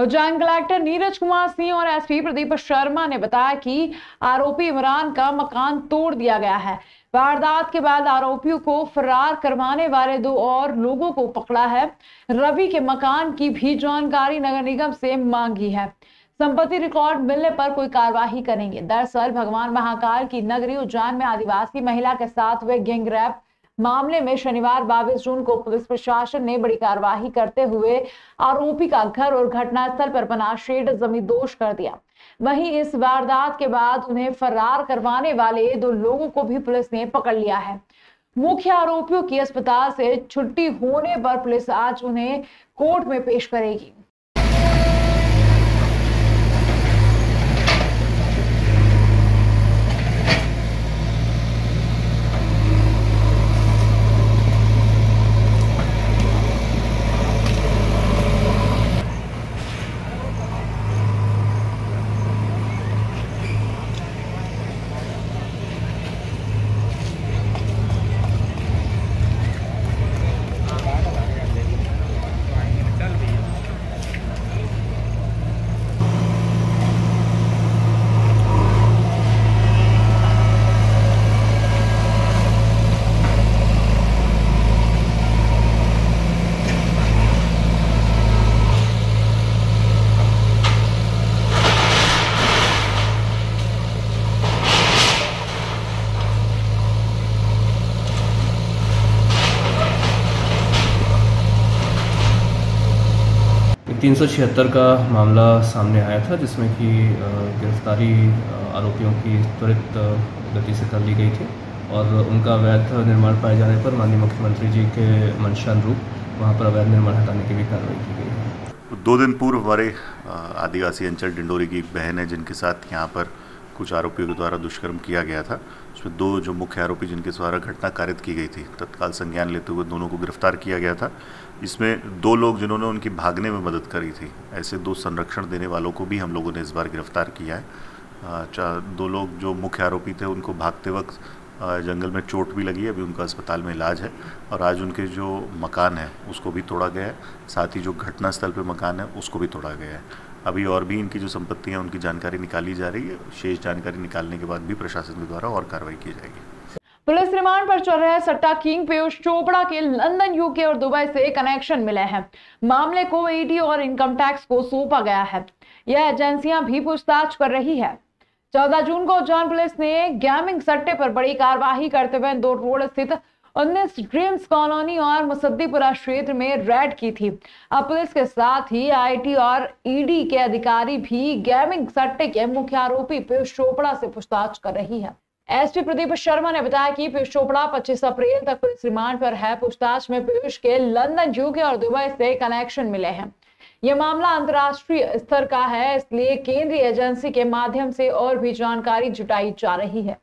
Ujjain collector Neeraj Kumar Singh और SP Pradeep Sharma ने बताया कि आरोपी इमरान का मकान तोड़ दिया गया है। वारदात के बाद आरोपियों को फरार करवाने वाले 2 और लोगों को पकड़ा है। रवि के मकान की भी जानकारी नगर निगम से मांगी है। संपत्ति रिकॉर्ड मिलने पर कोई कार्यवाही करेंगे। दरअसल भगवान महाकाल की नगरी उज्जैन में आदिवासी महिला के साथ हुए गैंगरेप मामले में शनिवार 22 जून को पुलिस प्रशासन ने बड़ी कार्रवाई करते हुए आरोपी का घर और घटनास्थल पर बना शेड जमींदोज कर दिया। वहीं इस वारदात के बाद उन्हें फरार करवाने वाले 2 लोगों को भी पुलिस ने पकड़ लिया है। मुख्य आरोपियों की अस्पताल से छुट्टी होने पर पुलिस आज उन्हें कोर्ट में पेश करेगी। तीन 376 का मामला सामने आया था, जिसमें कि गिरफ्तारी आरोपियों की त्वरित गति से कर ली गई थी और उनका अवैध निर्माण पाए जाने पर माननीय मुख्यमंत्री जी के मंशानुरूप वहां पर अवैध निर्माण हटाने की भी कार्रवाई की गई है। 2 दिन पूर्व हमारे आदिवासी अंचल डिंडोरी की एक बहन है जिनके साथ यहाँ पर कुछ आरोपियों के द्वारा दुष्कर्म किया गया था। उसमें 2 जो मुख्य आरोपी जिनके द्वारा घटना कारित की गई थी, तत्काल संज्ञान लेते हुए दोनों को गिरफ्तार किया गया था। इसमें 2 लोग जिन्होंने उनकी भागने में मदद करी थी, ऐसे 2 संरक्षण देने वालों को भी हम लोगों ने इस बार गिरफ्तार किया है। 2 लोग जो मुख्य आरोपी थे उनको भागते वक्त जंगल में चोट भी लगी है, अभी उनका अस्पताल में इलाज है। और आज उनके जो मकान है उसको भी तोड़ा गया है, साथ ही जो घटनास्थल पे मकान है उसको भी तोड़ा गया है। अभी और भी इनकी जो संपत्ति है उनकी जानकारी निकाली जा रही है। शेष जानकारी निकालने के बाद भी प्रशासन के द्वारा और कार्रवाई की जाएगी। पुलिस रिमांड पर चल रहे सट्टा किंग पीयूष चोपड़ा के लंदन, यूके और दुबई से कनेक्शन मिले हैं। मामले को ईडी और इनकम टैक्स को सौंपा गया है। यह एजेंसियां भी पूछताछ कर रही है। 14 जून को उज्जैन पुलिस ने गेमिंग सट्टे पर बड़ी कार्रवाई करते हुए 2 रोड स्थित 19 ड्रीम्स कॉलोनी और मुसद्दीपुरा क्षेत्र में रेड की थी। अब पुलिस के साथ ही आईटी और ईडी के अधिकारी भी गेमिंग सट्टे के मुख्य आरोपी पीयूष चोपड़ा से पूछताछ कर रही है। एसपी प्रदीप शर्मा ने बताया कि पीयूष चोपड़ा 25 अप्रैल तक पुलिस रिमांड पर है। पूछताछ में पीयूष के लंदन, यूके और दुबई से कनेक्शन मिले हैं। यह मामला अंतर्राष्ट्रीय स्तर का है, इसलिए केंद्रीय एजेंसी के माध्यम से और भी जानकारी जुटाई जा रही है।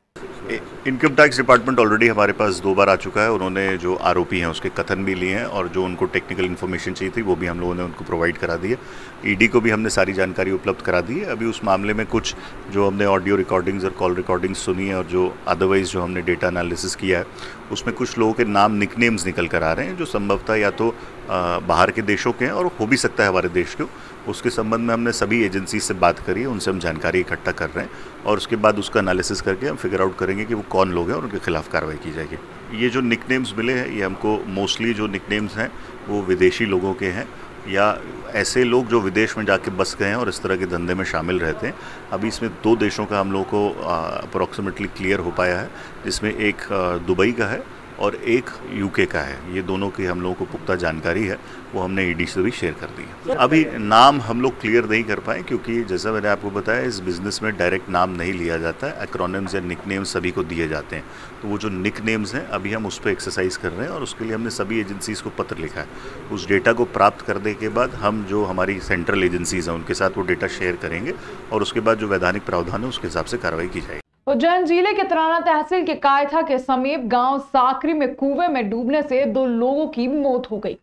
इनकम टैक्स डिपार्टमेंट ऑलरेडी हमारे पास 2 बार आ चुका है। उन्होंने जो आरोपी हैं उसके कथन भी लिए हैं और जो उनको टेक्निकल इन्फॉर्मेशन चाहिए थी वो भी हम लोगों ने उनको प्रोवाइड करा दी है। ईडी को भी हमने सारी जानकारी उपलब्ध करा दी है। अभी उस मामले में कुछ जो हमने ऑडियो रिकॉर्डिंग्स और कॉल रिकॉर्डिंग्स सुनी है और जो अदरवाइज जो हमने डेटा एनालिसिस किया है उसमें कुछ लोगों के नाम निकनेम्स निकल कर आ रहे हैं जो संभवतः या तो बाहर के देशों के हैं और हो भी सकता है हमारे देश के। उसके संबंध में हमने सभी एजेंसी से बात करी है, उनसे हम जानकारी इकट्ठा कर रहे हैं और उसके बाद उसका एनालिसिस करके हम फिगर आउट करेंगे कि वो कौन लोग हैं और उनके खिलाफ कार्रवाई की जाएगी। ये जो निकनेम्स मिले हैं ये हमको मोस्टली जो निकनेम्स हैं वो विदेशी लोगों के हैं या ऐसे लोग जो विदेश में जाके बस गए हैं और इस तरह के धंधे में शामिल रहते हैं। अभी इसमें 2 देशों का हम लोग को अप्रॉक्सीमेटली क्लियर हो पाया है, जिसमें एक दुबई का है और एक यूके का है। ये दोनों की हम लोगों को पुख्ता जानकारी है, वो हमने ईडी से भी शेयर कर दी है। अभी नाम हम लोग क्लियर नहीं कर पाए क्योंकि जैसा मैंने आपको बताया इस बिज़नेस में डायरेक्ट नाम नहीं लिया जाता है, एक्रोनिम्स या निकनेम्स सभी को दिए जाते हैं। तो वो जो निकनेम्स हैं अभी हम उस पर एक्सरसाइज कर रहे हैं और उसके लिए हमने सभी एजेंसीज़ को पत्र लिखा है। उस डेटा को प्राप्त करने के बाद हम जो हमारी सेंट्रल एजेंसीज़ हैं उनके साथ वो डेटा शेयर करेंगे और उसके बाद जो वैधानिक प्रावधान है उसके हिसाब से कार्रवाई की जाएगी। उज्जैन जिले के तराना तहसील के कायथा के समीप गांव साकरी में कुएं में डूबने से 2 लोगों की मौत हो गई।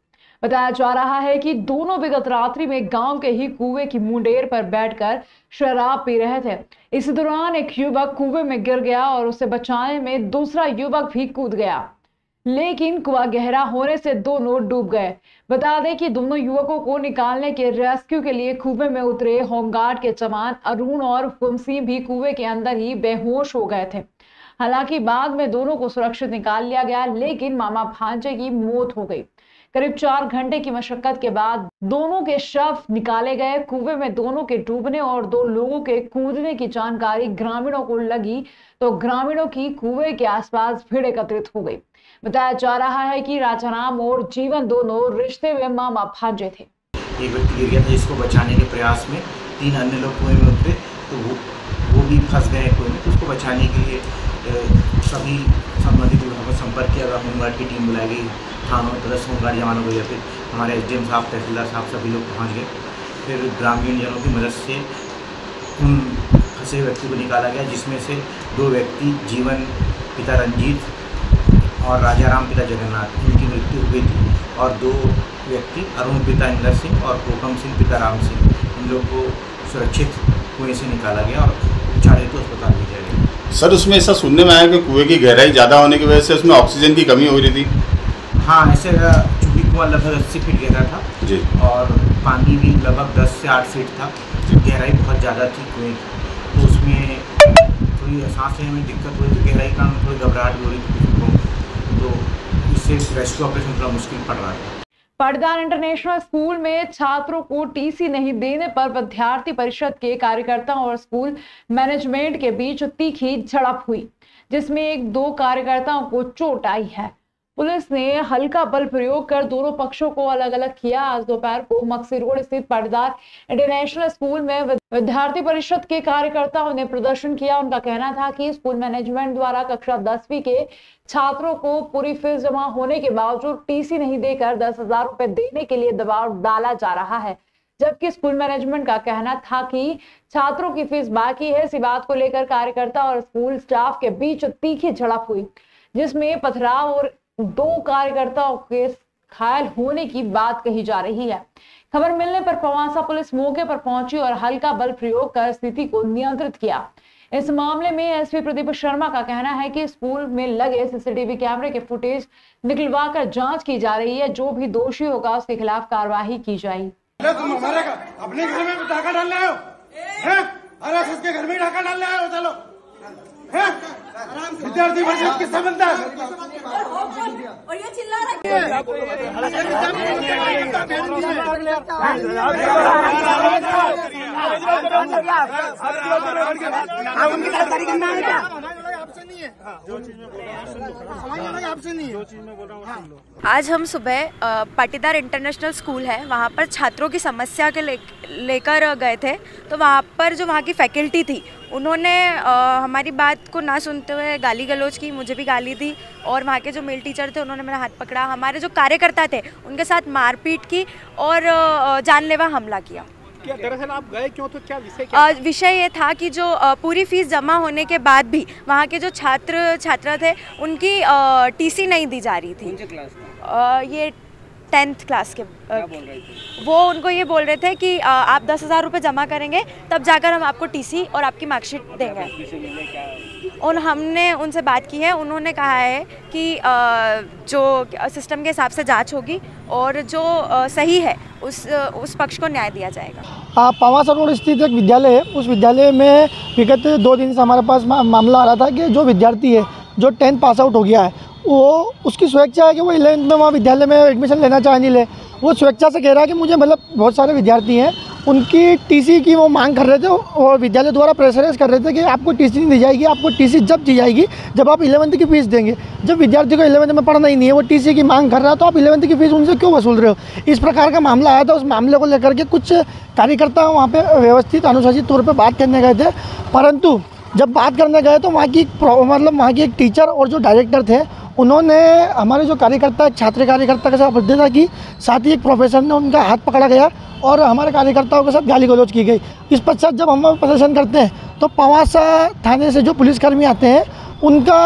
बताया जा रहा है कि दोनों विगत रात्रि में गांव के ही कुएं की मुंडेर पर बैठकर शराब पी रहे थे। इस दौरान एक युवक कुएं में गिर गया और उसे बचाने में दूसरा युवक भी कूद गया। लेकिन कुआं गहरा होने से दोनों डूब गए। बता दें कि दोनों युवकों को निकालने के रेस्क्यू के लिए कुएं में उतरे होमगार्ड के जवान अरुण और हुकुम सिंह भी कुएं के अंदर ही बेहोश हो गए थे। हालांकि बाद में दोनों को सुरक्षित निकाल लिया गया, लेकिन मामा भांजे की मौत हो गई। करीब 4 घंटे की मशक्कत के बाद दोनों के शव निकाले गए। कुएं में दोनों के डूबने और 2 लोगों के कूदने की जानकारी ग्रामीणों को लगी तो ग्रामीणों की कुएं के आसपास भीड़ एकत्रित हो गई। बताया जा रहा है कि राजाराम और जीवन दोनों रिश्ते में मामा भांजे थे। एक व्यक्ति गिर गया था, जिसको बचाने के प्रयास में 3 अन्य लोग कुएं में उतरे तो वो भी फंस गए कुएं में। उसको बचाने के लिए सभी संबंधित विभागों को संपर्क किया गया। होमगार्ड की टीम बुलाई गई, थानों तथा होमगार्ड जवानों को, या फिर हमारे एसडीएम साहब, तहसीलदार साहब, सभी लोग पहुँच गए। फिर ग्रामीण जनों की मदद से उन फंसे व्यक्ति को निकाला गया, जिसमें से 2 व्यक्ति जीवन पिता रंजीत और राजाराम पिता जगन्नाथ, इनकी मृत्यु हुई थी, और 2 व्यक्ति अरुण पिता इंदर सिंह और हुकुम सिंह पिता राम सिंह, इन लोग को सुरक्षित कुएं से निकाला गया और उपचार हेतु अस्पताल भेजा गया। सर, उसमें ऐसा सुनने में आया कि कुएं की गहराई ज़्यादा होने की वजह से उसमें ऑक्सीजन की कमी हो रही थी। हाँ, ऐसे चूँकि कुआं लगभग 80 फीट गहरा था जी, और पानी भी लगभग 10 से 8 फीट था। गहराई बहुत ज़्यादा थी कुएं की, तो उसमें थोड़ी सांस लेने में दिक्कत हुई थी। गहराई का थोड़ी घबराहट हो रही थी, तो इससे रेस्क्यू ऑपरेशन थोड़ा मुश्किल पड़ रहा था। पाटीदार इंटरनेशनल स्कूल में छात्रों को टीसी नहीं देने पर विद्यार्थी परिषद के कार्यकर्ताओं और स्कूल मैनेजमेंट के बीच तीखी झड़प हुई, जिसमें 2 कार्यकर्ताओं को चोट आई है। पुलिस ने हल्का बल प्रयोग कर दोनों पक्षों को अलग अलग किया। आज दोपहर को मक्सी रोड स्थित पाटीदार इंटरनेशनल स्कूल में विद्यार्थी परिषद के कार्यकर्ताओं ने प्रदर्शन किया। उनका कहना था कि स्कूल मैनेजमेंट द्वारा कक्षा 10वीं के छात्रों को पूरी फीस जमा होने के बावजूद टीसी नहीं देकर 10,000 रुपए देने के लिए दबाव डाला जा रहा है, जबकि स्कूल मैनेजमेंट का कहना था कि छात्रों की फीस बाकी है। इसी बात को लेकर कार्यकर्ता और स्कूल स्टाफ के बीच तीखी झड़प हुई, जिसमें पथराव और 2 कार्यकर्ताओं के घायल होने की बात कही जा रही है। खबर मिलने पर पवासा पुलिस मौके पर पहुंची और हल्का बल प्रयोग कर स्थिति को नियंत्रित किया। इस मामले में एसपी प्रदीप शर्मा का कहना है कि स्कूल में लगे सीसीटीवी कैमरे के फुटेज निकलवाकर जांच की जा रही है। जो भी दोषी होगा उसके खिलाफ कार्रवाई की जाएगी। तुम हमारे अपने घर में डाका डालने आए हो, अरे उसके घर में डाका डालने आए हो, चलो विद्यार्थी परिषद किससे बनता है? और ये चिल्ला रहा आज हम सुबह पाटीदार इंटरनेशनल स्कूल है, वहाँ पर छात्रों की समस्या के लेकर गए थे। तो वहाँ पर जो वहाँ की फैकल्टी थी, उन्होंने हमारी बात को ना सुनते हुए गाली गलौज की, मुझे भी गाली दी, और वहाँ के जो मेल टीचर थे उन्होंने मेरा हाथ पकड़ा। हमारे जो कार्यकर्ता थे उनके साथ मारपीट की और जानलेवा हमला किया। क्या दरअसल आप गए क्यों, तो क्या विषय क्या? विषय ये था कि जो पूरी फीस जमा होने के बाद भी वहाँ के जो छात्र थे उनकी टीसी नहीं दी जा रही थी। ये 10th क्लास के बोल रहे थे। वो उनको ये बोल रहे थे कि आप 10,000 रुपये जमा करेंगे तब जाकर हम आपको टीसी और आपकी मार्कशीट देंगे। और हमने उनसे बात की है, उन्होंने कहा है कि जो सिस्टम के हिसाब से जांच होगी और जो सही है उस पक्ष को न्याय दिया जाएगा। पवासा रोड स्थित एक विद्यालय है, उस विद्यालय में विगत 2 दिन से हमारे पास मामला आ रहा था कि जो विद्यार्थी है जो 10th पास आउट हो गया है, वो उसकी स्वेच्छा है कि वो 11th में वहाँ विद्यालय में एडमिशन लेना चाहे नहीं ले, वो स्वेच्छा से कह रहा है कि मुझे, मतलब बहुत सारे विद्यार्थी हैं उनकी टीसी की वो मांग कर रहे थे और विद्यालय द्वारा प्रेशराइज कर रहे थे कि आपको टीसी नहीं दी जाएगी, आपको टीसी जब दी जाएगी जब आप 11th की फीस देंगे। जब विद्यार्थी को 11th में पढ़ना ही नहीं है, वो टीसी की मांग कर रहा है, तो आप 11th की फीस उनसे क्यों वसूल रहे हो? इस प्रकार का मामला आया था। उस मामले को लेकर के कुछ कार्यकर्ता वहाँ पर व्यवस्थित अनुशासित तौर पर बात करने गए थे, परंतु जब बात करने गए तो वहाँ की एक टीचर और जो डायरेक्टर थे उन्होंने हमारे जो कार्यकर्ता छात्र कार्यकर्ता के साथ बदतमीजी की, साथ ही एक प्रोफेसर ने उनका हाथ पकड़ा गया और हमारे कार्यकर्ताओं के साथ गाली गलौज की गई। इस पश्चात जब हम प्रदर्शन करते हैं तो पवासा थाने से जो पुलिसकर्मी आते हैं उनका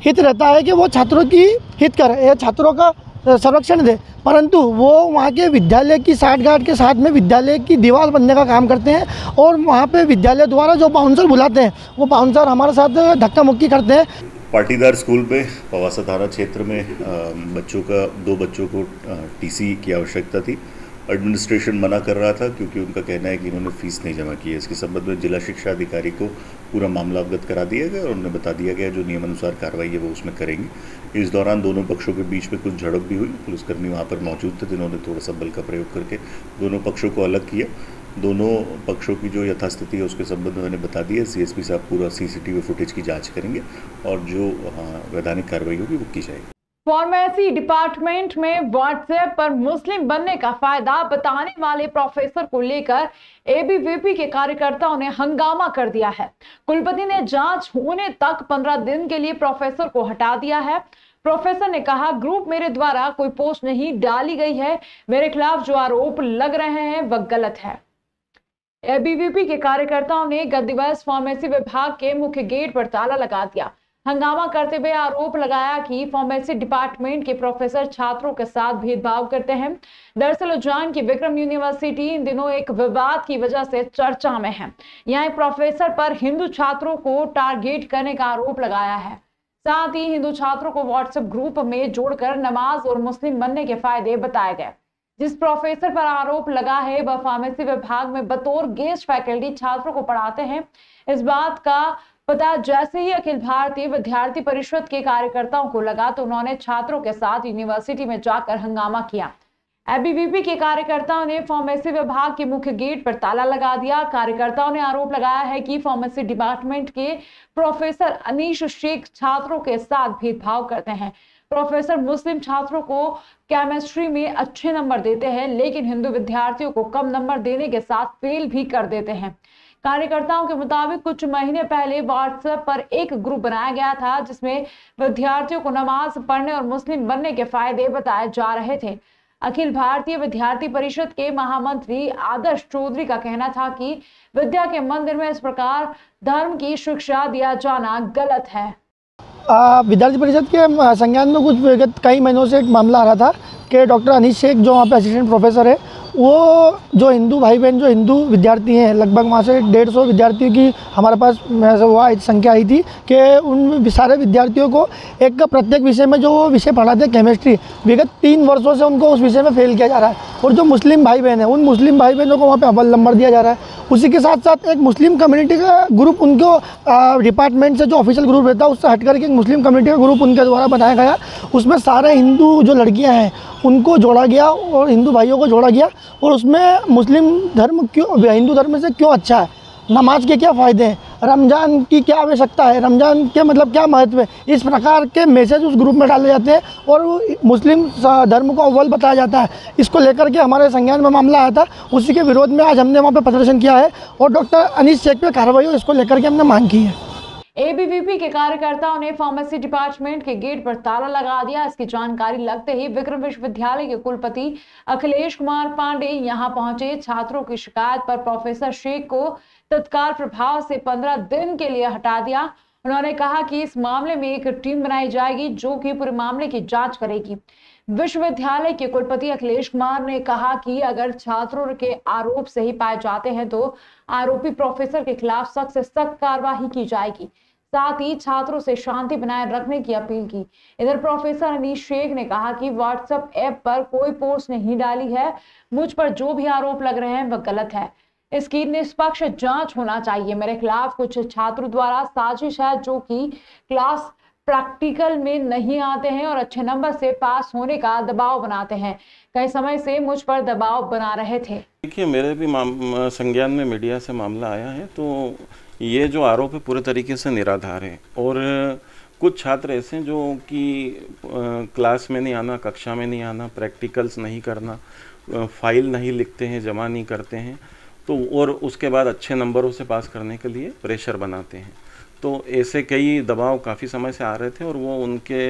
हित रहता है कि वो छात्रों की हित करे, छात्रों का संरक्षण दे, परंतु वो वहाँ के विद्यालय की साठगांठ के साथ में विद्यालय की दीवार बनने का काम करते हैं और वहाँ पे विद्यालय द्वारा जो बाउंसर बुलाते हैं वो बाउंसर हमारे साथ धक्का मुक्की करते हैं। पाटीदार स्कूल पे पवासा थाना क्षेत्र में दो बच्चों को टीसी की आवश्यकता थी। एडमिनिस्ट्रेशन मना कर रहा था क्योंकि उनका कहना है कि इन्होंने फीस नहीं जमा की है। इसके संबंध में जिला शिक्षा अधिकारी को पूरा मामला अवगत करा दिया गया और उन्हें बता दिया गया जो नियमानुसार कार्रवाई है वो उसमें करेंगे। इस दौरान दोनों पक्षों के बीच में कुछ झड़प भी हुई। पुलिसकर्मी वहाँ पर मौजूद थे जिन्होंने थोड़ा सा बल का प्रयोग करके दोनों पक्षों को अलग किया। दोनों पक्षों की जो यथास्थिति है उसके संबंध में मैंने बता दिया। सीएसपी साहब पूरा सीसीटीवी फुटेज की जांच करेंगे और जो वैधानिक कार्रवाई होगी वो की जाएगी। फार्मेसी डिपार्टमेंट में व्हाट्सएप पर मुस्लिम बनने का फायदा बताने वाले प्रोफेसर को लेकर एबीवीपी के कार्यकर्ताओं ने हंगामा कर दिया है। कुलपति ने जांच होने तक 15 दिन के लिए प्रोफेसर को हटा दिया है। प्रोफेसर ने कहा, ग्रुप मेरे द्वारा कोई पोस्ट नहीं डाली गई है, मेरे खिलाफ जो आरोप लग रहे हैं वह गलत है। एबीवीपी के कार्यकर्ताओं ने गत दिवस फार्मेसी विभाग के मुख्य गेट पर ताला लगा दिया। हंगामा करते हुए आरोप लगाया कि फार्मेसी डिपार्टमेंट के प्रोफेसर छात्रों के साथ भेदभाव करते हैं। दरअसल उज्जैन की विक्रम यूनिवर्सिटी इन दिनों एक विवाद की वजह से चर्चा में है। यहाँ एक प्रोफेसर पर हिंदू छात्रों को टारगेट करने का आरोप लगाया है। साथ ही हिंदू छात्रों को व्हाट्सएप ग्रुप में जोड़कर नमाज और मुस्लिम बनने के फायदे बताए गए। जिस प्रोफेसर पर आरोप लगा है वह फार्मेसी विभाग में बतौर गेस्ट फैकल्टी छात्रों को पढ़ाते हैं। इस बात का पता जैसे ही अखिल भारतीय विद्यार्थी परिषद के कार्यकर्ताओं को लगा तो उन्होंने छात्रों के साथ यूनिवर्सिटी में जाकर हंगामा किया। एबीवीपी के कार्यकर्ताओं ने फार्मेसी विभाग के मुख्य गेट पर ताला लगा दिया। कार्यकर्ताओं ने आरोप लगाया है कि फार्मेसी डिपार्टमेंट के प्रोफेसर अनीश शेख छात्रों के साथ भेदभाव करते हैं। प्रोफेसर मुस्लिम छात्रों को केमिस्ट्री में अच्छे नंबर देते हैं लेकिन हिंदू विद्यार्थियों को कम नंबर देने के साथ फेल भी कर देते हैं। कार्यकर्ताओं के मुताबिक कुछ महीने पहले व्हाट्सएप पर एक ग्रुप बनाया गया था जिसमें विद्यार्थियों को नमाज पढ़ने और मुस्लिम बनने के फायदे बताए जा रहे थे। अखिल भारतीय विद्यार्थी परिषद के महामंत्री आदर्श चौधरी का कहना था कि विद्या के मंदिर में इस प्रकार धर्म की शिक्षा दिया जाना गलत है। विद्यार्थी परिषद के संज्ञान में कुछ विगत कई महीनों से एक मामला आ रहा था कि डॉक्टर अनीश शेख जो वहाँ पे असिस्टेंट प्रोफेसर है, वो जो हिंदू भाई बहन जो हिंदू विद्यार्थी हैं, लगभग वहाँ से 150 विद्यार्थियों की हमारे पास वह संख्या आई थी कि उन सारे विद्यार्थियों को एक प्रत्येक विषय में जो वो विषय पढ़ाते हैं केमिस्ट्री, विगत 3 वर्षों से उनको उस विषय में फेल किया जा रहा है। और जो मुस्लिम भाई बहन है उन मुस्लिम भाई बहनों को वहाँ पे अव्वल नंबर दिया जा रहा है। उसी के साथ साथ एक मुस्लिम कम्युनिटी का ग्रुप उनको डिपार्टमेंट से जो ऑफिशियल ग्रुप रहता है उससे हट करके एक मुस्लिम कम्युनिटी का ग्रुप उनके द्वारा बनाया गया। उसमें सारे हिंदू जो लड़कियां हैं उनको जोड़ा गया और हिंदू भाइयों को जोड़ा गया। और उसमें मुस्लिम धर्म क्यों हिंदू धर्म से क्यों अच्छा है, नमाज के क्या फ़ायदे हैं, रमज़ान की क्या आवश्यकता है, रमज़ान के मतलब क्या महत्व है, इस प्रकार के मैसेज उस ग्रुप में डाले जाते हैं और मुस्लिम धर्म को अव्वल बताया जाता है। इसको लेकर के हमारे संज्ञान में मामला आया था। उसी के विरोध में आज हमने वहाँ पे प्रदर्शन किया है और डॉक्टर अनीश शेख पे कार्रवाई हो इसको लेकर के हमने मांग की है। एबीवीपी के कार्यकर्ताओं ने फार्मेसी डिपार्टमेंट के गेट पर ताला लगा दिया। इसकी जानकारी लगते ही विक्रम विश्वविद्यालय के कुलपति अखिलेश कुमार पांडे यहां पहुंचे। छात्रों की शिकायत पर प्रोफेसर शेख को तत्काल प्रभाव से 15 दिन के लिए हटा दिया। उन्होंने कहा कि इस मामले में एक टीम बनाई जाएगी जो कि पूरे मामले की जांच करेगी। विश्वविद्यालय के कुलपति अखिलेश कुमार ने कहा कि अगर छात्रों के आरोप सही पाए जाते हैं तो आरोपी प्रोफेसर के खिलाफ सख्त से सख्त कार्रवाई की जाएगी। साथ ही छात्रों से शांति बनाए रखने की अपील की। इधर प्रोफेसर अनीश शेख ने कहा कि व्हाट्सएप ऐप पर कोई पोस्ट नहीं डाली है, मुझ पर जो भी आरोप लग रहे हैं वह गलत है, इसकी निष्पक्ष जांच होना चाहिए। मेरे खिलाफ कुछ छात्रों द्वारा साजिश है जो कि क्लास प्रैक्टिकल में नहीं आते हैं और अच्छे नंबर से पास होने का दबाव बनाते हैं। कई समय से मुझ पर दबाव बना रहे थे। देखिए, मेरे भी संज्ञान में मीडिया से मामला आया है तो ये जो आरोप है पूरे तरीके से निराधार है। और कुछ छात्र ऐसे जो कि क्लास में नहीं आना, कक्षा में नहीं आना, प्रैक्टिकल्स नहीं करना, फाइल नहीं लिखते हैं, जमा नहीं करते हैं, तो और उसके बाद अच्छे नंबरों से पास करने के लिए प्रेशर बनाते हैं। तो ऐसे कई दबाव काफ़ी समय से आ रहे थे और वो उनके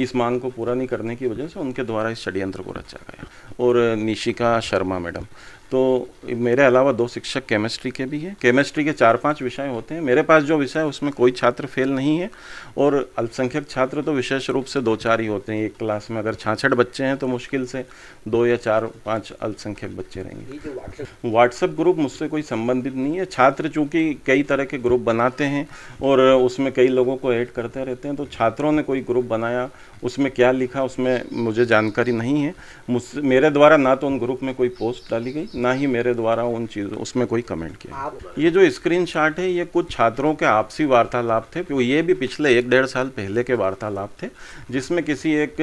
इस मांग को पूरा नहीं करने की वजह से उनके द्वारा इस षड्यंत्र को रचा गया। और निशिका शर्मा मैडम तो मेरे अलावा 2 शिक्षक केमिस्ट्री के भी हैं। केमिस्ट्री के 4-5 विषय होते हैं। मेरे पास जो विषय है उसमें कोई छात्र फेल नहीं है, और अल्पसंख्यक छात्र तो विशेष रूप से 2-4 ही होते हैं। एक क्लास में अगर 66 बच्चे हैं तो मुश्किल से 2 या 4-5 अल्पसंख्यक बच्चे रहेंगे। व्हाट्सएप ग्रुप मुझसे कोई संबंधित नहीं है। छात्र चूँकि कई तरह के ग्रुप बनाते हैं और उसमें कई लोगों को ऐड करते रहते हैं, तो छात्रों ने कोई ग्रुप बनाया, उसमें क्या लिखा उसमें मुझे जानकारी नहीं है। मुझसे मेरे द्वारा ना तो उन ग्रुप में कोई पोस्ट डाली गई, ना ही मेरे द्वारा उन चीज़ों उसमें कोई कमेंट किया। ये जो स्क्रीनशॉट है ये कुछ छात्रों के आपसी वार्तालाप थे, क्योंकि ये भी पिछले 1-1.5 साल पहले के वार्तालाप थे, जिसमें किसी एक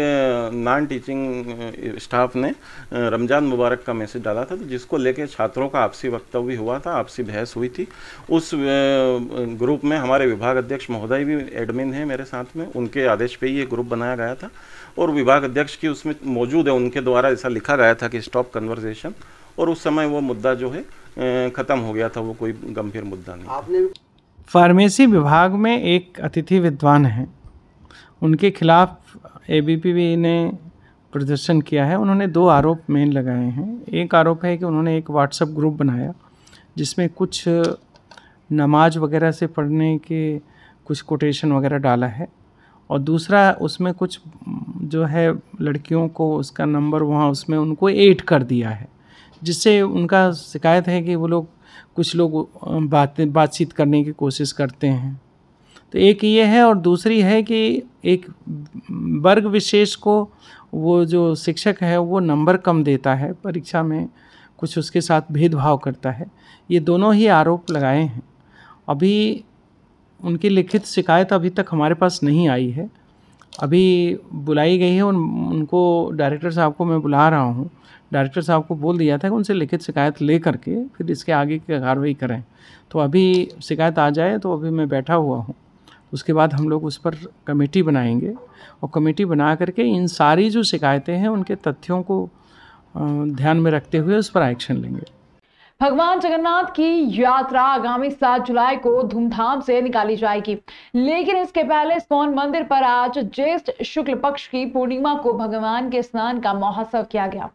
नॉन टीचिंग स्टाफ ने रमज़ान मुबारक का मैसेज डाला था, तो जिसको लेके छात्रों का आपसी वक्तव्य हुआ था, आपसी बहस हुई थी। उस ग्रुप में हमारे विभाग अध्यक्ष महोदय भी एडमिन हैं मेरे साथ में, उनके आदेश पे ही ये ग्रुप बनाया गया था, और विभाग अध्यक्ष की उसमें मौजूद है, उनके द्वारा ऐसा लिखा गया था कि स्टॉप कन्वर्सेशन, और उस समय वो मुद्दा जो है ख़त्म हो गया था, वो कोई गंभीर मुद्दा नहीं। फार्मेसी विभाग में एक अतिथि विद्वान हैं, उनके खिलाफ ABPB ने प्रदर्शन किया है। उन्होंने 2 आरोप मेन लगाए हैं। एक आरोप है कि उन्होंने एक व्हाट्सएप ग्रुप बनाया जिसमें कुछ नमाज वगैरह से पढ़ने के कुछ कोटेशन वगैरह डाला है, और दूसरा उसमें कुछ जो है लड़कियों को उसका नंबर वहाँ उसमें उनको ऐड कर दिया है, जिससे उनका शिकायत है कि वो लोग कुछ लोग बातचीत करने की कोशिश करते हैं। तो एक ये है, और दूसरी है कि एक वर्ग विशेष को वो जो शिक्षक है वो नंबर कम देता है परीक्षा में, कुछ उसके साथ भेदभाव करता है। ये दोनों ही आरोप लगाए हैं। अभी उनकी लिखित शिकायत अभी तक हमारे पास नहीं आई है, अभी बुलाई गई है। उनको डायरेक्टर साहब को मैं बुला रहा हूँ। डायरेक्टर साहब को बोल दिया था कि उनसे लिखित शिकायत ले करके फिर इसके आगे की कार्रवाई करें। तो अभी शिकायत आ जाए तो अभी मैं बैठा हुआ हूँ, उसके बाद हम लोग उस पर कमेटी बनाएंगे, और कमेटी बना करके इन सारी जो शिकायतें हैं उनके तथ्यों को ध्यान में रखते हुए उस पर एक्शन लेंगे। भगवान जगन्नाथ की यात्रा आगामी 7 जुलाई को धूमधाम से निकाली जाएगी, लेकिन इसके पहले इस्कॉन मंदिर पर आज ज्येष्ठ शुक्ल पक्ष की पूर्णिमा को भगवान के स्नान का महोत्सव किया गया।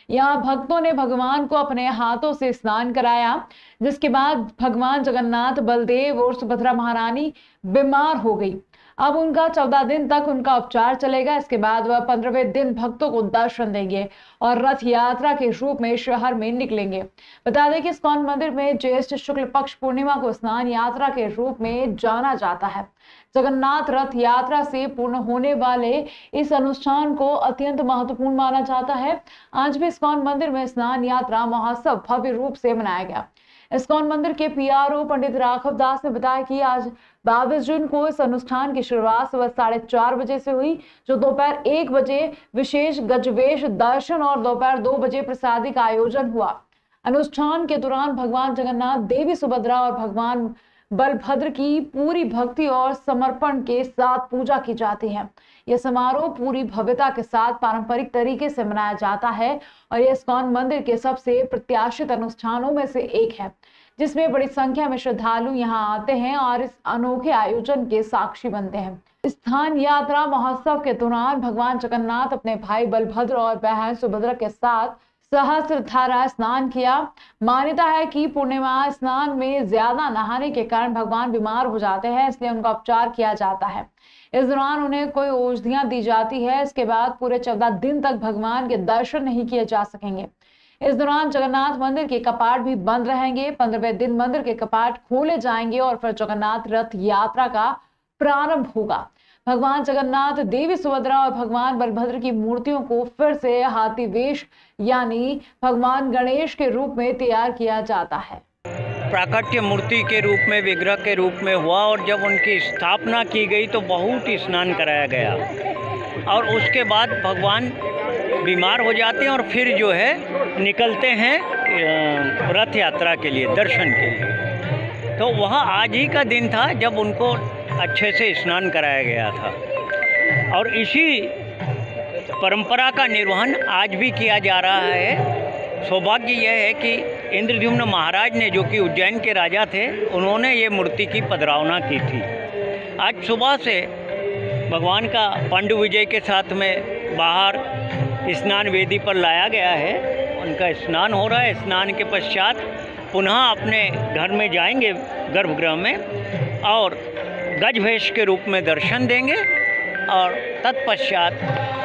यहाँ भक्तों ने भगवान को अपने हाथों से स्नान कराया, जिसके बाद भगवान जगन्नाथ, बलदेव और सुभद्रा महारानी बीमार हो गई। अब उनका 14 दिन तक उनका उपचार चलेगा। इसके बाद वह 15वें दिन भक्तों को दर्शन देंगे और रथ यात्रा के रूप में शहर में निकलेंगे। बता दें कि इस्कॉन मंदिर में ज्येष्ठ शुक्ल पक्ष पूर्णिमा को स्नान यात्रा के रूप में जाना जाता है। जगन्नाथ रथ यात्रा से पूर्ण होने वाले इस अनुष्ठान को अत्यंत महत्वपूर्ण माना जाता है। आज भी इस्कॉन मंदिर में स्नान यात्रा महोत्सव भव्य रूप से मनाया गया। इस्कॉन मंदिर के PRO पंडित राघव दास ने बताया कि आज 22 जून को इस अनुष्ठान की शुरुआत सुबह 4:30 बजे से हुई, जो दोपहर 1 बजे विशेष गजवेश दर्शन और दोपहर 2 बजे प्रसादी का आयोजन हुआ। अनुष्ठान के दौरान भगवान जगन्नाथ, देवी सुभद्रा और भगवान बलभद्र की पूरी भक्ति और समर्पण के साथ पूजा की जाती है। यह समारोह पूरी भव्यता के साथ पारंपरिक तरीके से मनाया जाता है और यह इस्कॉन मंदिर के सबसे प्रत्याशित अनुष्ठानों में से एक है, जिसमें बड़ी संख्या में श्रद्धालु यहां आते हैं और इस अनोखे आयोजन के साक्षी बनते हैं। स्थान यात्रा महोत्सव के दौरान भगवान जगन्नाथ अपने भाई बलभद्र और बहन सुभद्रा के साथ सहस्त्रधारा स्नान किया। मान्यता है कि पूर्णिमा स्नान में ज्यादा नहाने के कारण भगवान बीमार हो जाते हैं, इसलिए उनका उपचार किया जाता है। इस दौरान उन्हें कोई औषधियां दी जाती है। इसके बाद पूरे 14 दिन तक भगवान के दर्शन नहीं किए जा सकेंगे। इस दौरान जगन्नाथ मंदिर के कपाट भी बंद रहेंगे। 15वें दिन मंदिर के कपाट खोले जाएंगे और फिर जगन्नाथ रथ यात्रा का प्रारंभ होगा। भगवान जगन्नाथ, देवी सुभद्रा और भगवान बलभद्र की मूर्तियों को फिर से हाथी वेश यानी भगवान गणेश के रूप में तैयार किया जाता है। प्राकट्य मूर्ति के रूप में, विग्रह के रूप में हुआ और जब उनकी स्थापना की गई तो बहुत ही स्नान कराया गया और उसके बाद भगवान बीमार हो जाते हैं और फिर जो है निकलते हैं रथ यात्रा के लिए, दर्शन के लिए। तो वह आज ही का दिन था जब उनको अच्छे से स्नान कराया गया था और इसी परंपरा का निर्वहन आज भी किया जा रहा है। सौभाग्य यह है कि इंद्रद्युम्न महाराज ने, जो कि उज्जैन के राजा थे, उन्होंने ये मूर्ति की पधरावना की थी। आज सुबह से भगवान का पांडु विजय के साथ में बाहर स्नान वेदी पर लाया गया है उनका स्नान हो रहा है। स्नान के पश्चात पुनः अपने घर में जाएंगे गर्भगृह में और गजवेश के रूप में दर्शन देंगे और तत्पश्चात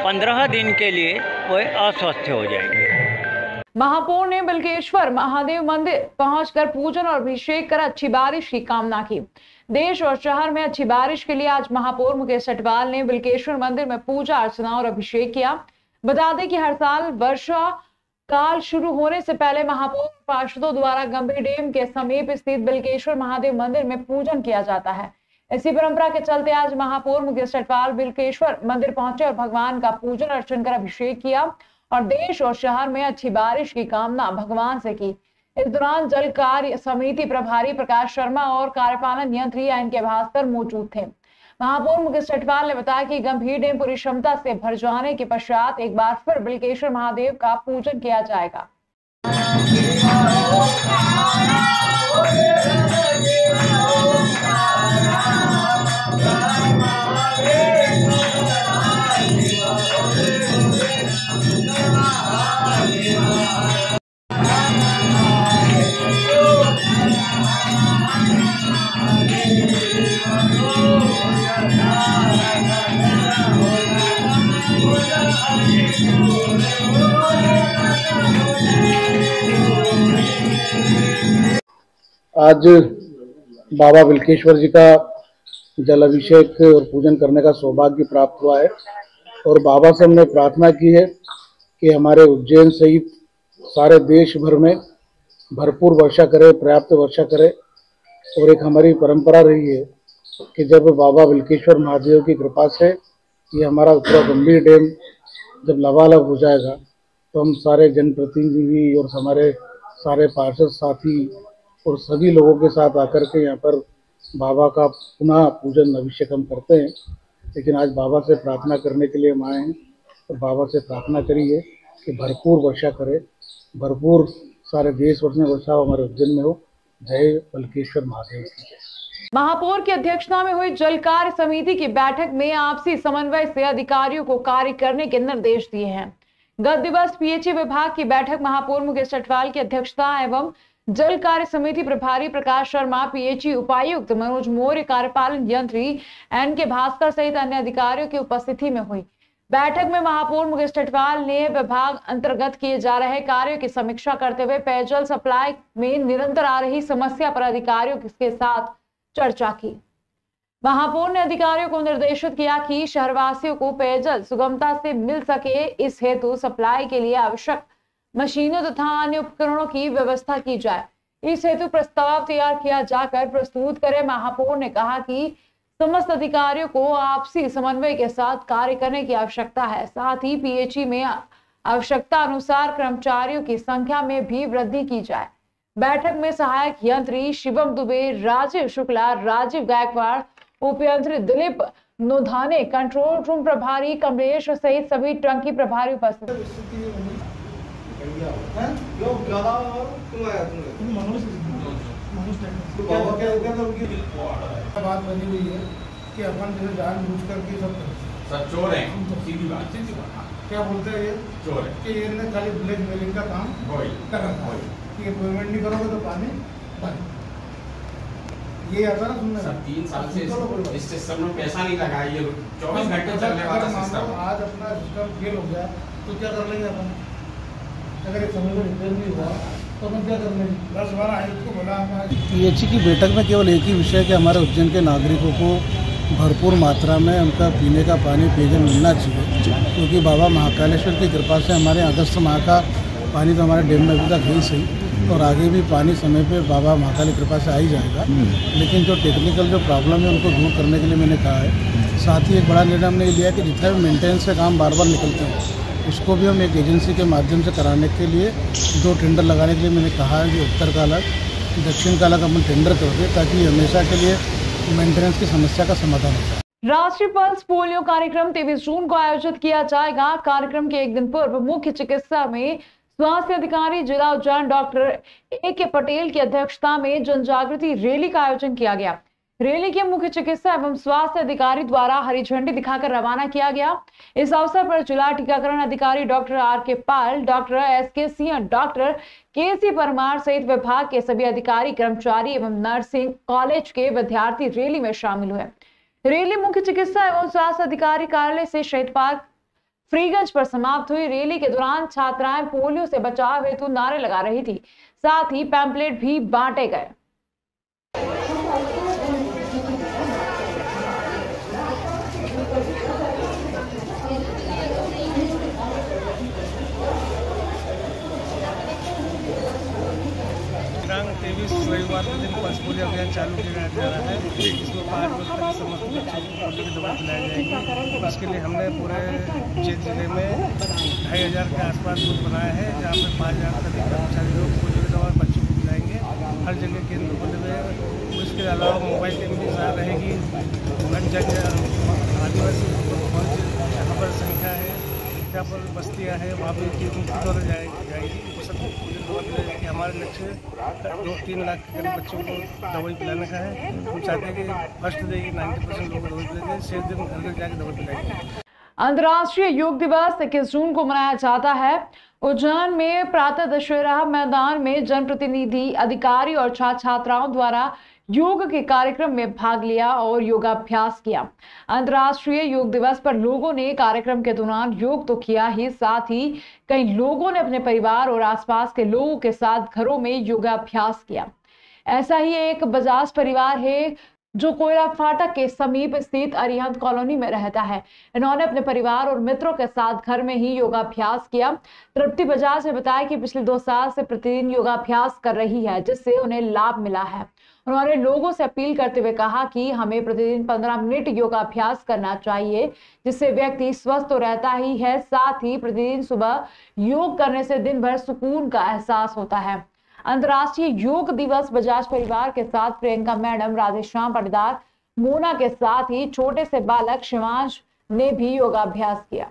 15 दिन के लिए वह अस्वस्थ हो जाएंगे। महापौर ने बिल्केश्वर महादेव मंदिर पहुंचकर पूजन और अभिषेक कर अच्छी बारिश की कामना की। देश और शहर में अच्छी बारिश के लिए आज महापौर मुकेश सेठवाल ने बिल्केश्वर मंदिर में पूजा अर्चना और अभिषेक किया। बता दें कि हर साल वर्षा काल शुरू होने से पहले महापौर पार्षदों द्वारा गंभीर डैम के समीप स्थित बिल्केश्वर महादेव मंदिर में पूजन किया जाता है। इसी परंपरा के चलते आज महापौर मुकेश सेठवाल बिल्केश्वर मंदिर पहुंचे और भगवान का पूजन अर्चन कर अभिषेक किया और देश और शहर में अच्छी बारिश की कामना भगवान से की। इस दौरान जल कार्य समिति प्रभारी प्रकाश शर्मा और कार्यपालन यंत्री एनके भास्कर मौजूद थे। महापौर मुकेश सेठवाल ने बताया कि गंभीर डैम पूरी क्षमता से भर जाने के पश्चात एक बार फिर बिल्केश्वर महादेव का पूजन किया जाएगा। आज बाबा बिल्केश्वर जी का जल अभिषेक और पूजन करने का सौभाग्य प्राप्त हुआ है और बाबा से हमने प्रार्थना की है कि हमारे उज्जैन सहित सारे देश भर में भरपूर वर्षा करे, पर्याप्त वर्षा करे। और एक हमारी परंपरा रही है कि जब बाबा बिल्केश्वर महादेव की कृपा से ये हमारा पूरा गंभीर डैम जब लबालब हो जाएगा तो हम सारे जनप्रतिनिधि और हमारे सारे पार्षद साथी और सभी लोगों के साथ आकर के यहाँ पर बाबा का पुनः पूजन अभिषेक हम करते हैं। लेकिन आज बाबा से प्रार्थना करने के लिए हम आए हैं और बाबा से प्रार्थना करी है कि भरपूर वर्षा करे, भरपूर सारे देश वर्ष में वर्षा हमारे उज्जैन में हो। जय बिल्केश्वर महादेव की। महापौर की अध्यक्षता में हुई जल कार्य समिति की बैठक में आपसी समन्वय से अधिकारियों को कार्य करने के निर्देश दिए हैं। गत दिवस पीएचई विभाग की बैठक महापौर मुकेश सेठवाल की अध्यक्षता एवं जल कार्य समिति प्रभारी प्रकाश शर्मा, पीएचई उपायुक्त मनोज मौर्य, कार्यपालन यंत्री एनके भास्कर सहित अन्य अधिकारियों की उपस्थिति में हुई। बैठक में महापौर मुकेश सेठवाल ने विभाग अंतर्गत किए जा रहे कार्यों की समीक्षा करते हुए पेयजल सप्लाई में निरंतर आ रही समस्या पर अधिकारियों के साथ चर्चा की। महापौर ने अधिकारियों को निर्देशित किया कि शहरवासियों को पेयजल सुगमता से मिल सके, इस हेतु सप्लाई के लिए आवश्यक मशीनों तथा अन्य उपकरणों की व्यवस्था की जाए। इस हेतु प्रस्ताव तैयार किया जाकर प्रस्तुत करे। महापौर ने कहा कि समस्त अधिकारियों को आपसी समन्वय के साथ कार्य करने की आवश्यकता है। साथ ही पीएचई में आवश्यकता अनुसार कर्मचारियों की संख्या में भी वृद्धि की जाए। बैठक में सहायक यंत्री शिवम दुबे, राजीव शुक्ला, राजीव गायकवाड़, उपयंत्री दिलीप नोधाने, कंट्रोल रूम प्रभारी कमलेश सहित सभी टंकी प्रभारी उपस्थित। बात बनी हुई है कि अपन जो जानबूझ करके सब चोर हैं, सीधी बात क्या बोलते हैं ये चोर है कि ये खाली ब्लैकमेलिंग का काम कर रहा है कि पेमेंट नहीं करोगे तो पानी बंद। ये आता ना सुनने सब 3 साल से इस सिस्टम में पैसा नहीं लगा, ये 24 घंटे चलने वाला सिस्टम। आज अपना सिस्टम फेल हो गया तो क्या कर लेंगे अपन? अगर ये समय पर रिपेयर नहीं हुआ तो अपन क्या कर लेंगे? 10-12 आयुक्त को बोला पीएचई की बैठक में केवल एक ही विषय कि हमारे उज्जैन के नागरिकों को भरपूर मात्रा में उनका पीने का पानी पेयजल मिलना चाहिए, क्योंकि बाबा महाकालेश्वर की कृपा से हमारे अगस्त माह का पानी तो हमारे डैम में अभी तक है ही सही और आगे भी पानी समय पे बाबा महाकाली कृपा से आ ही जाएगा। लेकिन जो टेक्निकल जो प्रॉब्लम है उनको दूर करने के लिए मैंने कहा है। साथ ही एक बड़ा निर्णय हमने लिया कि जितना भी मेंटेनेंस का काम बार बार निकलते हैं उसको भी हम एक एजेंसी के माध्यम से कराने के लिए 2 टेंडर लगाने के लिए मैंने कहा है कि उत्तर का अलग, दक्षिण का अलग अपन टेंडर कर दें ताकि हमेशा के लिए मेंटेनेंस की समस्या का समाधान हो जाए। राष्ट्रीय पल्स पोलियो कार्यक्रम 23 जून को आयोजित किया जाएगा। कार्यक्रम के एक दिन पूर्व मुख्य चिकित्सा में स्वास्थ्य अधिकारी जिला उज्जैन डॉक्टर ए.के. पटेल की अध्यक्षता में जन जागृति रैली का आयोजन किया गया। रैली के मुख्य चिकित्सा एवं स्वास्थ्य अधिकारी द्वारा हरी झंडी दिखाकर रवाना किया गया। इस अवसर पर जिला टीकाकरण अधिकारी doctor R K. Pal, doctor S K. Singh, doctor K C. Parmar सहित विभाग के सभी अधिकारी, कर्मचारी एवं नर्सिंग कॉलेज के विद्यार्थी रैली में शामिल हुए। रैली मुख्य चिकित्सा एवं स्वास्थ्य अधिकारी कार्यालय से शहीद पार्क फ्रीगंज पर समाप्त हुई। रैली के दौरान छात्राएं पोलियो से बचाव हेतु नारे लगा रही थी, साथ ही पैम्पलेट भी बांटे गए। रविवार के दिन पल्स पोलियो अभियान चालू किया जा रहा है, जिसमें 5 वर्ष तक समस्त बच्चों को पोलियो की दवा पिलाई जाएगी। उसके लिए हमने पूरे उज्जैन जिले में 2500 के आसपास बूथ बनाया है, जहाँ पे 5000 से अधिक कर्मचारी लोग पोलियो की दवा बच्चों को पिलाएंगे। हर जगह केंद्र खोले हुए हैं। उसके अलावा मोबाइल टीम भी रहेगी। हर जगह आदिवासी जहाँ पर संख्या है, जहाँ पर बस्तियाँ हैं, वहाँ पर टीम के द्वारा जाएगी। हमारे लक्ष्य 2-3 लाख के करीब बच्चों को दवाई पिलाने का है। हम चाहते हैं कि फर्स्ट डे 90% लोग दवाई पिलाएंगे, शेष दिन घर घर जाकर दवाई पिलाएंगे। अंतर्राष्ट्रीय योग दिवस 21 जून को मनाया जाता है। उज्जैन में प्रातः दशहरा मैदान में जनप्रतिनिधि, अधिकारी और छात्र छात्राओं द्वारा योग के कार्यक्रम में भाग लिया और योगाभ्यास किया। अंतर्राष्ट्रीय योग दिवस पर लोगों ने कार्यक्रम के दौरान योग तो किया ही, साथ ही कई लोगों ने अपने परिवार और आसपास के लोगों के साथ घरों में योगाभ्यास किया। ऐसा ही एक बजाज परिवार है जो कोयला फाटक के समीप स्थित अरिहंत कॉलोनी में रहता है। इन्होंने अपने परिवार और मित्रों के साथ घर में ही योगाभ्यास किया। तृप्ति बजाज ने बताया कि पिछले 2 साल से प्रतिदिन योगाभ्यास कर रही है, जिससे उन्हें लाभ मिला है। उन्होंने लोगों से अपील करते हुए कहा कि हमें प्रतिदिन 15 मिनट योगाभ्यास करना चाहिए, जिससे व्यक्ति स्वस्थ तो रहता ही है, साथ ही प्रतिदिन सुबह योग करने से दिन भर सुकून का एहसास होता है। अंतर्राष्ट्रीय योग दिवस बजाज परिवार के साथ प्रियंका मैडम, राधेश्याम पाटीदार, मोना के साथ ही छोटे से बालक शिवांश ने भी योगाभ्यास किया।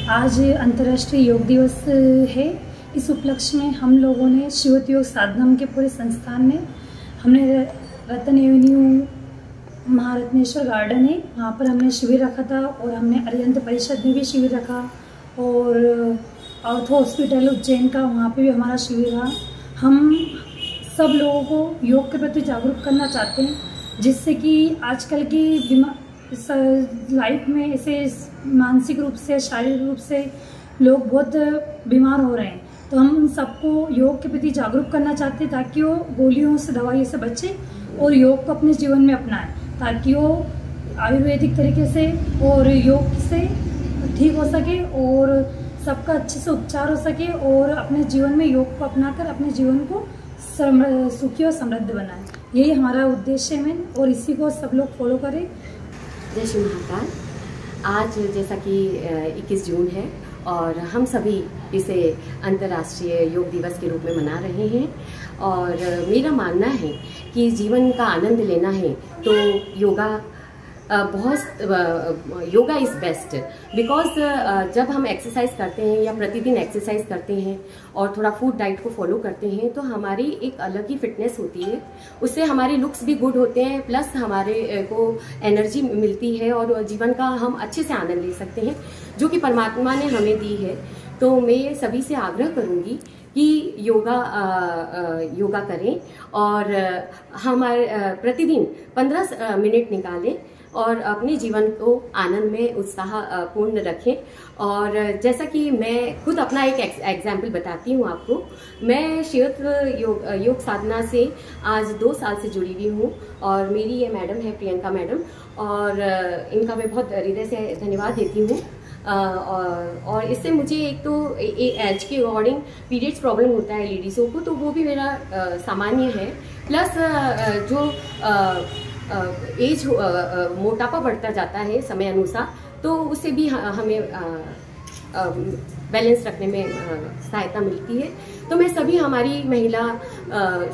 आज अंतर्राष्ट्रीय योग दिवस है। इस उपलक्ष्य में हम लोगों ने शिवत योग साधना के पूरे संस्थान में हमने रतन एवेन्यू महारत्नेश्वर गार्डन है, वहाँ पर हमने शिविर रखा था और हमने अरिहंत परिषद में भी शिविर रखा और ऑर्थो हॉस्पिटल उज्जैन का वहाँ पे भी हमारा शिविर रहा। हम सब लोगों को योग के प्रति जागरूक करना चाहते हैं, जिससे कि आजकल की लाइफ में ऐसे मानसिक रूप से, शारीरिक रूप से लोग बहुत बीमार हो रहे हैं। तो हम उन सबको योग के प्रति जागरूक करना चाहते हैं, ताकि वो गोलियों से, दवाइयों से बचे और योग को अपने जीवन में अपनाएं, ताकि वो आयुर्वेदिक तरीके से और योग से ठीक हो सके और सबका अच्छे से उपचार हो सके और अपने जीवन में योग को अपनाकर अपने जीवन को सुखी और समृद्ध बनाएं। यही हमारा उद्देश्य है और इसी को सब लोग फॉलो करें। जय श्री महाकाल। आज जैसा कि 21 जून है और हम सभी इसे अंतर्राष्ट्रीय योग दिवस के रूप में मना रहे हैं और मेरा मानना है कि जीवन का आनंद लेना है तो योगा बहुत योगा इज़ बेस्ट बिकॉज जब हम एक्सरसाइज करते हैं या प्रतिदिन एक्सरसाइज करते हैं और थोड़ा फूड डाइट को फॉलो करते हैं तो हमारी एक अलग ही फिटनेस होती है। उससे हमारे लुक्स भी गुड होते हैं, प्लस हमारे को एनर्जी मिलती है और जीवन का हम अच्छे से आनंद ले सकते हैं जो कि परमात्मा ने हमें दी है। तो मैं सभी से आग्रह करूँगी कि योगा करें और हमारे प्रतिदिन 15 मिनट निकालें और अपने जीवन को आनंद में उत्साह पूर्ण रखें। और जैसा कि मैं खुद अपना एक एग्जाम्पल बताती हूँ आपको, मैं शिवत्व योग साधना से आज 2 साल से जुड़ी हुई हूँ और मेरी ये मैडम है प्रियंका मैडम, और इनका मैं बहुत हृदय से धन्यवाद देती हूँ। और इससे मुझे एक तो एज के अकॉर्डिंग पीरियड्स प्रॉब्लम होता है लेडीज़ों को, तो वो भी मेरा सामान्य है, प्लस जो एज मोटापा बढ़ता जाता है समय अनुसार, तो उससे भी हमें बैलेंस रखने में सहायता मिलती है। तो मैं सभी हमारी महिला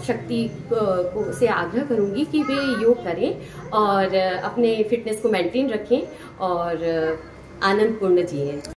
शक्ति से आग्रह करूंगी कि वे योग करें और अपने फिटनेस को मेंटेन रखें और आनंदपूर्ण जिएं।